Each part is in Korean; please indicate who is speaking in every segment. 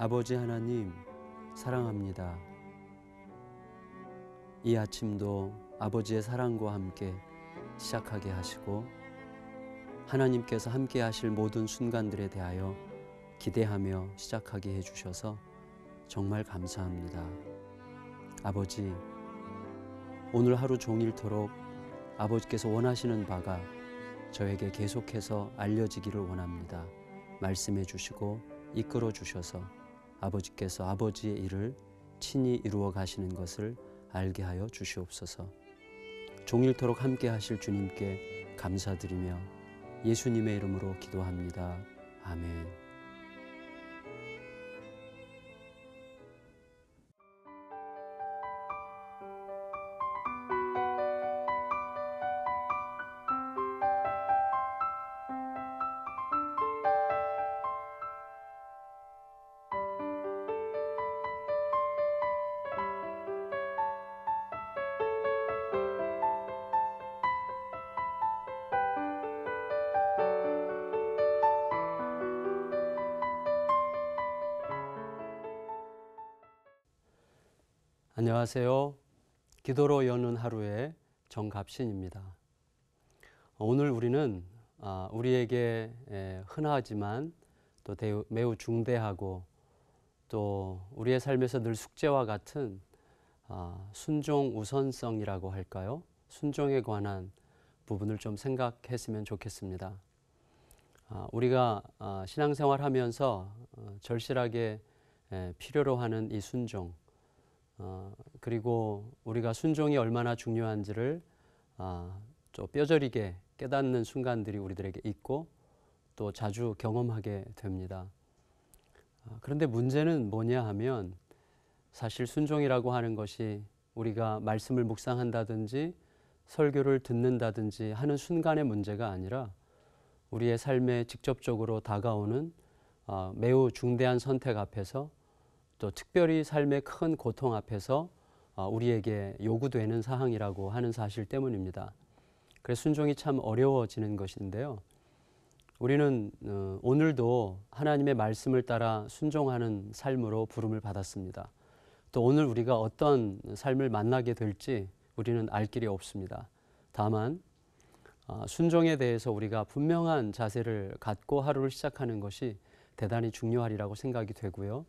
Speaker 1: 아버지 하나님 사랑합니다. 이 아침도 아버지의 사랑과 함께 시작하게 하시고 하나님께서 함께 하실 모든 순간들에 대하여 기대하며 시작하게 해주셔서 정말 감사합니다. 아버지, 오늘 하루 종일토록 아버지께서 원하시는 바가 저에게 계속해서 알려지기를 원합니다. 말씀해 주시고 이끌어 주셔서 아버지께서 아버지의 일을 친히 이루어 가시는 것을 알게 하여 주시옵소서. 종일토록 함께 하실 주님께 감사드리며 예수님의 이름으로 기도합니다. 아멘. 안녕하세요. 기도로 여는 하루의 정갑신입니다. 오늘 우리는 우리에게 흔하지만 또 매우 중대하고 또 우리의 삶에서 늘 숙제와 같은 순종 우선성이라고 할까요? 순종에 관한 부분을 좀 생각했으면 좋겠습니다. 우리가 신앙생활 하면서 절실하게 필요로 하는 이 순종, 그리고 우리가 순종이 얼마나 중요한지를 좀 뼈저리게 깨닫는 순간들이 우리들에게 있고 또 자주 경험하게 됩니다. 그런데 문제는 뭐냐 하면 사실 순종이라고 하는 것이 우리가 말씀을 묵상한다든지 설교를 듣는다든지 하는 순간의 문제가 아니라 우리의 삶에 직접적으로 다가오는 매우 중대한 선택 앞에서 또 특별히 삶의 큰 고통 앞에서 우리에게 요구되는 사항이라고 하는 사실 때문입니다. 그래서 순종이 참 어려워지는 것인데요. 우리는 오늘도 하나님의 말씀을 따라 순종하는 삶으로 부름을 받았습니다. 또 오늘 우리가 어떤 삶을 만나게 될지 우리는 알 길이 없습니다. 다만 순종에 대해서 우리가 분명한 자세를 갖고 하루를 시작하는 것이 대단히 중요하리라고 생각이 되고요.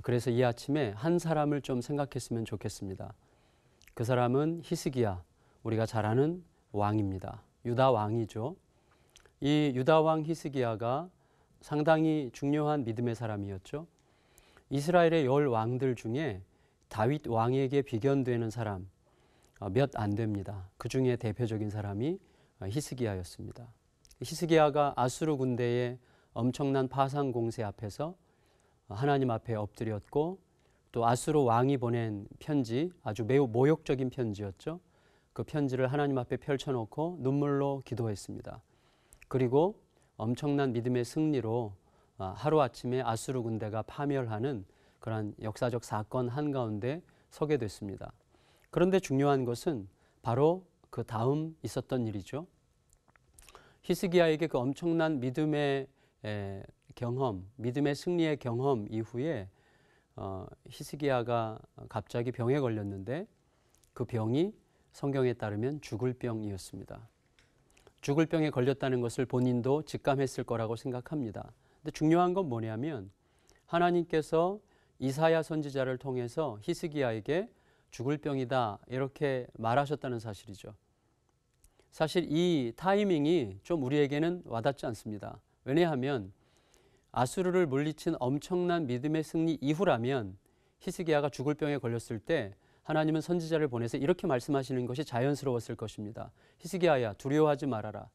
Speaker 1: 그래서 이 아침에 한 사람을 좀 생각했으면 좋겠습니다. 그 사람은 히스기야, 우리가 잘 아는 왕입니다. 유다 왕이죠. 이 유다 왕 히스기야가 상당히 중요한 믿음의 사람이었죠. 이스라엘의 10 왕들 중에 다윗 왕에게 비견되는 사람 몇 안 됩니다. 그 중에 대표적인 사람이 히스기야였습니다. 히스기야가 아수르 군대의 엄청난 파상 공세 앞에서 하나님 앞에 엎드렸고 또 아수르 왕이 보낸 편지, 아주 매우 모욕적인 편지였죠. 그 편지를 하나님 앞에 펼쳐놓고 눈물로 기도했습니다. 그리고 엄청난 믿음의 승리로 하루아침에 아수르 군대가 파멸하는 그런 역사적 사건 한가운데 서게 됐습니다. 그런데 중요한 것은 바로 그 다음 있었던 일이죠. 히스기야에게 그 엄청난 믿음의 경험, 믿음의 승리의 경험 이후에 히스기야가 갑자기 병에 걸렸는데 그 병이 성경에 따르면 죽을 병이었습니다. 죽을 병에 걸렸다는 것을 본인도 직감했을 거라고 생각합니다. 근데 중요한 건 뭐냐면 하나님께서 이사야 선지자를 통해서 히스기야에게 죽을 병이다 이렇게 말하셨다는 사실이죠. 사실 이 타이밍이 좀 우리에게는 와닿지 않습니다. 왜냐하면 아수르를 물리친 엄청난 믿음의 승리 이후라면 히스기야가 죽을 병에 걸렸을 때 하나님은 선지자를 보내서 이렇게 말씀하시는 것이 자연스러웠을 것입니다. 히스기야야, 두려워하지 말아라.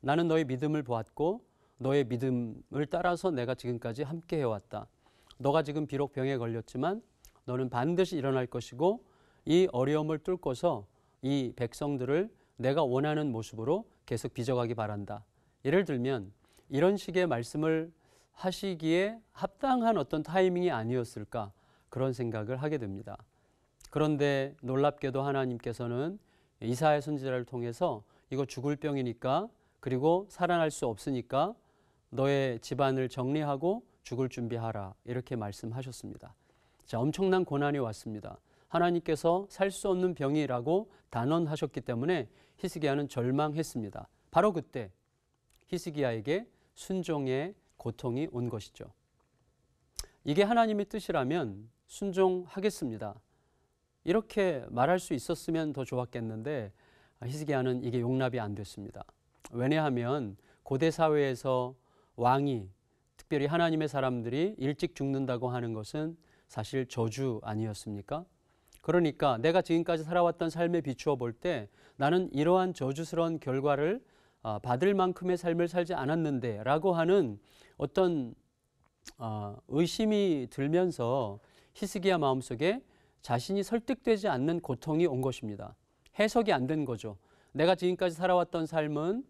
Speaker 1: 나는 너의 믿음을 보았고 너의 믿음을 따라서 내가 지금까지 함께 해왔다. 너가 지금 비록 병에 걸렸지만 너는 반드시 일어날 것이고 이 어려움을 뚫고서 이 백성들을 내가 원하는 모습으로 계속 빚어가기 바란다. 예를 들면 이런 식의 말씀을 하시기에 합당한 어떤 타이밍이 아니었을까 그런 생각을 하게 됩니다. 그런데 놀랍게도 하나님께서는 이사야 선지자를 통해서 이거 죽을 병이니까 그리고 살아날 수 없으니까 너의 집안을 정리하고 죽을 준비하라 이렇게 말씀하셨습니다. 자, 엄청난 고난이 왔습니다. 하나님께서 살 수 없는 병이라고 단언하셨기 때문에 히스기야는 절망했습니다. 바로 그때 히스기야에게 순종의 고통이 온 것이죠. 이게 하나님의 뜻이라면 순종하겠습니다. 이렇게 말할 수 있었으면 더 좋았겠는데 히스기야는 이게 용납이 안 됐습니다. 왜냐하면 고대 사회에서 왕이, 특별히 하나님의 사람들이 일찍 죽는다고 하는 것은 사실 저주 아니었습니까? 그러니까 내가 지금까지 살아왔던 삶에 비추어 볼 때 나는 이러한 저주스러운 결과를 받을 만큼의 삶을 살지 않았는데 라고 하는 어떤 의심이 들면서 히스기야 마음속에 자신이 설득되지 않는 고통이 온 것입니다. 해석이 안 된 거죠. 내가 지금까지 살아왔던 삶은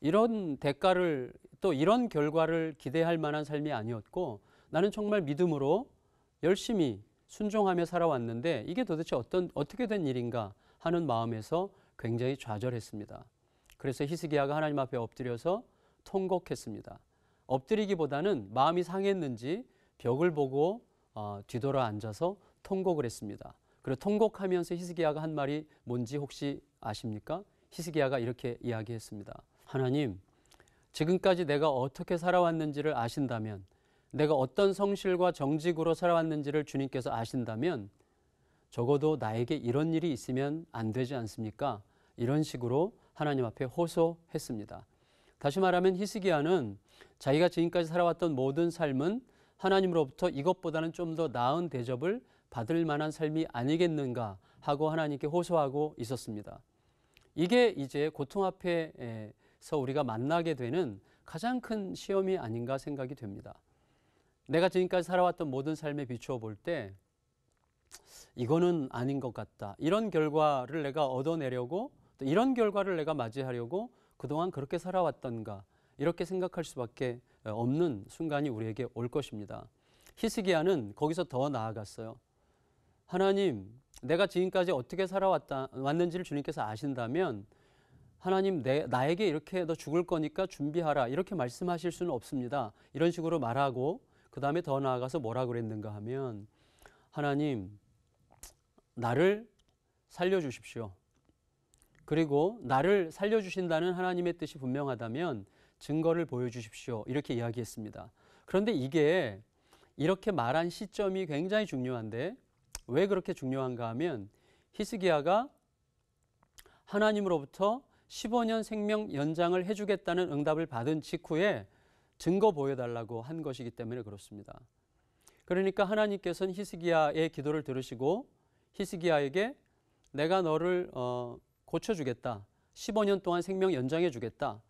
Speaker 1: 이런 대가를 또 이런 결과를 기대할 만한 삶이 아니었고 나는 정말 믿음으로 열심히 순종하며 살아왔는데 이게 도대체 어떻게 된 일인가 하는 마음에서 굉장히 좌절했습니다. 그래서 히스기야가 하나님 앞에 엎드려서 통곡했습니다. 엎드리기보다는 마음이 상했는지 벽을 보고 뒤돌아 앉아서 통곡을 했습니다. 그리고 통곡하면서 히스기야가 한 말이 뭔지 혹시 아십니까? 히스기야가 이렇게 이야기했습니다. 하나님, 지금까지 내가 어떻게 살아왔는지를 아신다면, 내가 어떤 성실과 정직으로 살아왔는지를 주님께서 아신다면 적어도 나에게 이런 일이 있으면 안 되지 않습니까? 이런 식으로 하나님 앞에 호소했습니다. 다시 말하면 히스기야는 자기가 지금까지 살아왔던 모든 삶은 하나님으로부터 이것보다는 좀 더 나은 대접을 받을 만한 삶이 아니겠는가 하고 하나님께 호소하고 있었습니다. 이게 이제 고통 앞에서 우리가 만나게 되는 가장 큰 시험이 아닌가 생각이 됩니다. 내가 지금까지 살아왔던 모든 삶에 비추어 볼 때 이거는 아닌 것 같다. 이런 결과를 내가 얻어내려고 또 이런 결과를 내가 맞이하려고 그동안 그렇게 살아왔던가 이렇게 생각할 수밖에 없는 순간이 우리에게 올 것입니다. 히스기야는 거기서 더 나아갔어요. 하나님, 내가 지금까지 어떻게 살아왔는지를 주님께서 아신다면 하나님, 나에게 이렇게 너 죽을 거니까 준비하라 이렇게 말씀하실 수는 없습니다. 이런 식으로 말하고 그 다음에 더 나아가서 뭐라 그랬는가 하면 하나님, 나를 살려주십시오. 그리고 나를 살려주신다는 하나님의 뜻이 분명하다면 증거를 보여주십시오. 이렇게 이야기했습니다. 그런데 이게 이렇게 말한 시점이 굉장히 중요한데 왜 그렇게 중요한가 하면 히스기야가 하나님으로부터 15년 생명 연장을 해주겠다는 응답을 받은 직후에 증거 보여달라고 한 것이기 때문에 그렇습니다. 그러니까 하나님께서는 히스기야의 기도를 들으시고 히스기야에게 내가 너를 고쳐주겠다. 15년 동안 생명 연장해 주겠다.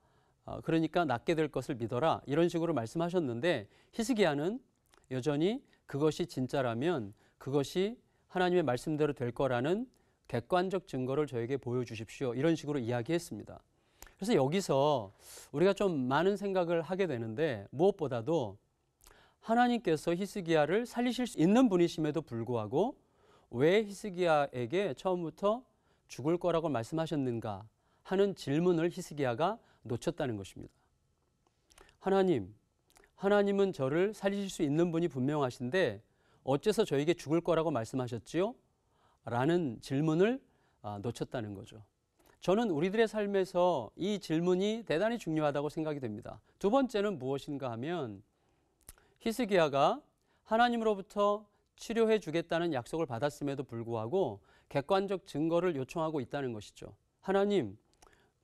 Speaker 1: 그러니까 낫게 될 것을 믿어라. 이런 식으로 말씀하셨는데 히스기야는 여전히 그것이 진짜라면 그것이 하나님의 말씀대로 될 거라는 객관적 증거를 저에게 보여주십시오. 이런 식으로 이야기했습니다. 그래서 여기서 우리가 좀 많은 생각을 하게 되는데 무엇보다도 하나님께서 히스기야를 살리실 수 있는 분이심에도 불구하고 왜 히스기야에게 처음부터 죽을 거라고 말씀하셨는가 하는 질문을 히스기야가 놓쳤다는 것입니다. 하나님은 저를 살리실 수 있는 분이 분명하신데 어째서 저에게 죽을 거라고 말씀하셨지요? 라는 질문을 놓쳤다는 거죠. 저는 우리들의 삶에서 이 질문이 대단히 중요하다고 생각이 됩니다. 두 번째는 무엇인가 하면 히스기야가 하나님으로부터 치료해 주겠다는 약속을 받았음에도 불구하고 객관적 증거를 요청하고 있다는 것이죠. 하나님,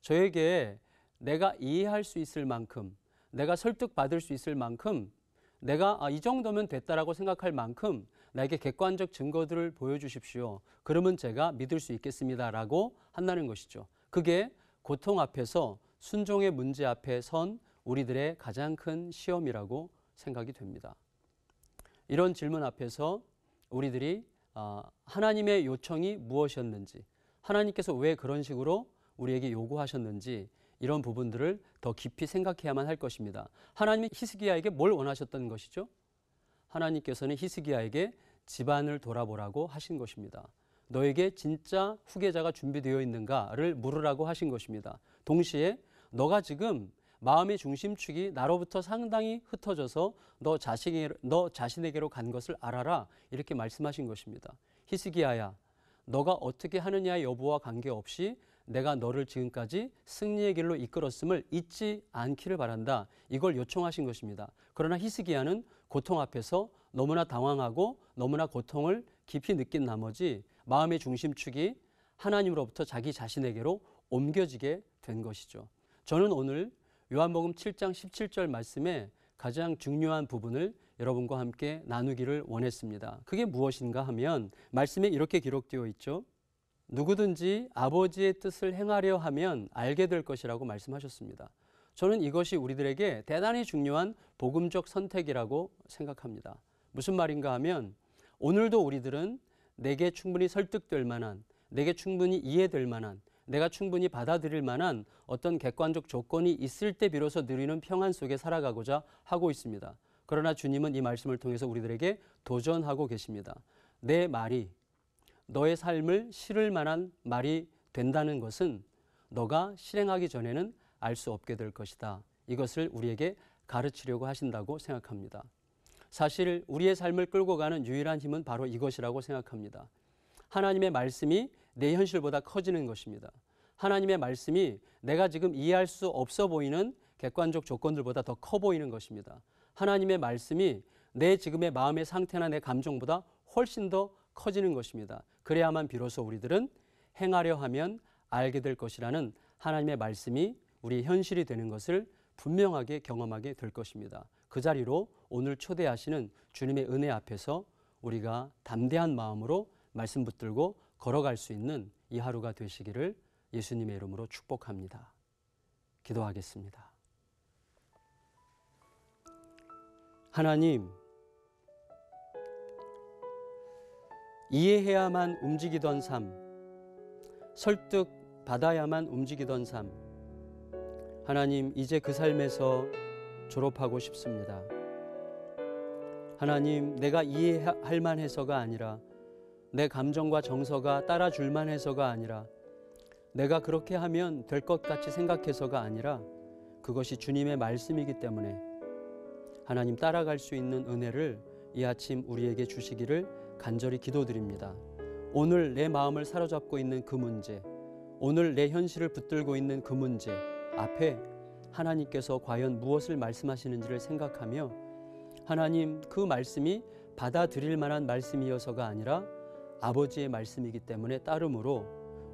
Speaker 1: 저에게 내가 이해할 수 있을 만큼, 내가 설득받을 수 있을 만큼, 내가 이 정도면 됐다라고 생각할 만큼 나에게 객관적 증거들을 보여주십시오. 그러면 제가 믿을 수 있겠습니다라고 한다는 것이죠. 그게 고통 앞에서 순종의 문제 앞에 선 우리들의 가장 큰 시험이라고 생각이 됩니다. 이런 질문 앞에서 우리들이 하나님의 요청이 무엇이었는지, 하나님께서 왜 그런 식으로 우리에게 요구하셨는지 이런 부분들을 더 깊이 생각해야만 할 것입니다. 하나님이 히스기야에게 뭘 원하셨던 것이죠? 하나님께서는 히스기야에게 집안을 돌아보라고 하신 것입니다. 너에게 진짜 후계자가 준비되어 있는가를 물으라고 하신 것입니다. 동시에 너가 지금 마음의 중심축이 나로부터 상당히 흩어져서 너 자신에게로 간 것을 알아라. 이렇게 말씀하신 것입니다. 히스기야야, 너가 어떻게 하느냐의 여부와 관계없이 내가 너를 지금까지 승리의 길로 이끌었음을 잊지 않기를 바란다. 이걸 요청하신 것입니다. 그러나 히스기야는 고통 앞에서 너무나 당황하고 너무나 고통을 깊이 느낀 나머지 마음의 중심축이 하나님으로부터 자기 자신에게로 옮겨지게 된 것이죠. 저는 오늘 요한복음 7장 17절 말씀에 가장 중요한 부분을 여러분과 함께 나누기를 원했습니다. 그게 무엇인가 하면 말씀에 이렇게 기록되어 있죠. 누구든지 아버지의 뜻을 행하려 하면 알게 될 것이라고 말씀하셨습니다. 저는 이것이 우리들에게 대단히 중요한 복음적 선택이라고 생각합니다. 무슨 말인가 하면 오늘도 우리들은 내게 충분히 설득될 만한, 내게 충분히 이해될 만한, 내가 충분히 받아들일 만한 어떤 객관적 조건이 있을 때 비로소 누리는 평안 속에 살아가고자 하고 있습니다. 그러나 주님은 이 말씀을 통해서 우리들에게 도전하고 계십니다. 내 말이 너의 삶을 실을 만한 말이 된다는 것은 너가 실행하기 전에는 알 수 없게 될 것이다. 이것을 우리에게 가르치려고 하신다고 생각합니다. 사실 우리의 삶을 끌고 가는 유일한 힘은 바로 이것이라고 생각합니다. 하나님의 말씀이 내 현실보다 커지는 것입니다. 하나님의 말씀이 내가 지금 이해할 수 없어 보이는 객관적 조건들보다 더 커 보이는 것입니다. 하나님의 말씀이 내 지금의 마음의 상태나 내 감정보다 훨씬 더 커지는 것입니다. 그래야만 비로소 우리들은 행하려 하면 알게 될 것이라는 하나님의 말씀이 우리의 현실이 되는 것을 분명하게 경험하게 될 것입니다. 그 자리로 오늘 초대하시는 주님의 은혜 앞에서 우리가 담대한 마음으로 말씀 붙들고 걸어갈 수 있는 이 하루가 되시기를 예수님의 이름으로 축복합니다. 기도하겠습니다. 하나님, 이해해야만 움직이던 삶, 설득 받아야만 움직이던 삶, 하나님, 이제 그 삶에서 졸업하고 싶습니다. 하나님, 내가 이해할 만해서가 아니라, 내 감정과 정서가 따라줄 만해서가 아니라, 내가 그렇게 하면 될 것 같이 생각해서가 아니라 그것이 주님의 말씀이기 때문에 하나님 따라갈 수 있는 은혜를 이 아침 우리에게 주시기를 간절히 기도드립니다. 오늘 내 마음을 사로잡고 있는 그 문제, 오늘 내 현실을 붙들고 있는 그 문제 앞에 하나님께서 과연 무엇을 말씀하시는지를 생각하며 하나님, 그 말씀이 받아들일 만한 말씀이어서가 아니라 아버지의 말씀이기 때문에 따름으로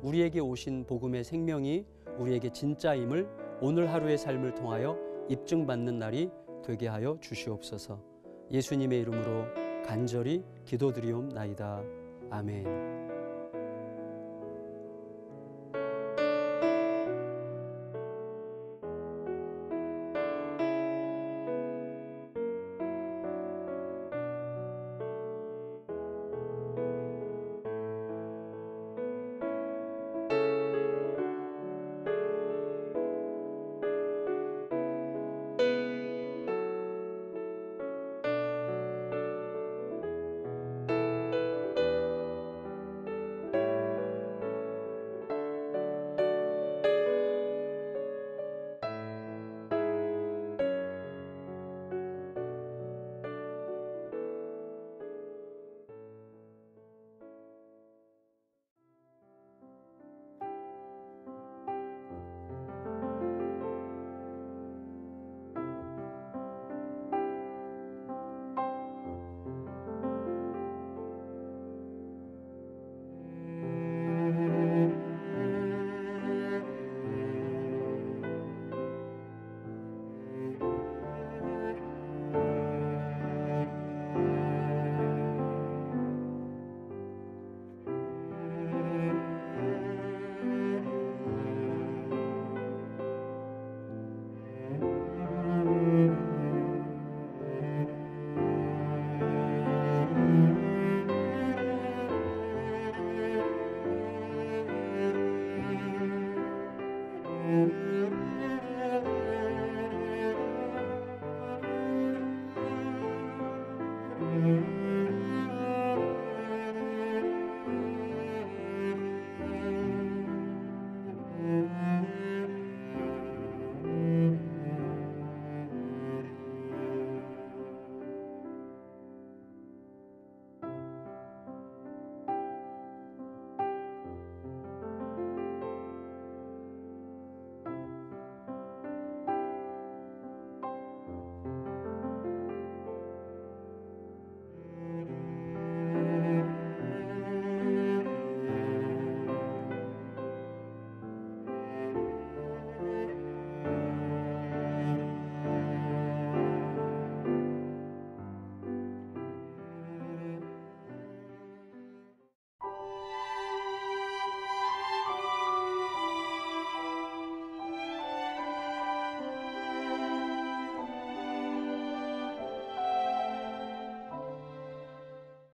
Speaker 1: 우리에게 오신 복음의 생명이 우리에게 진짜임을 오늘 하루의 삶을 통하여 입증받는 날이 되게 하여 주시옵소서. 예수님의 이름으로 간절히 기도드리옵나이다. 아멘.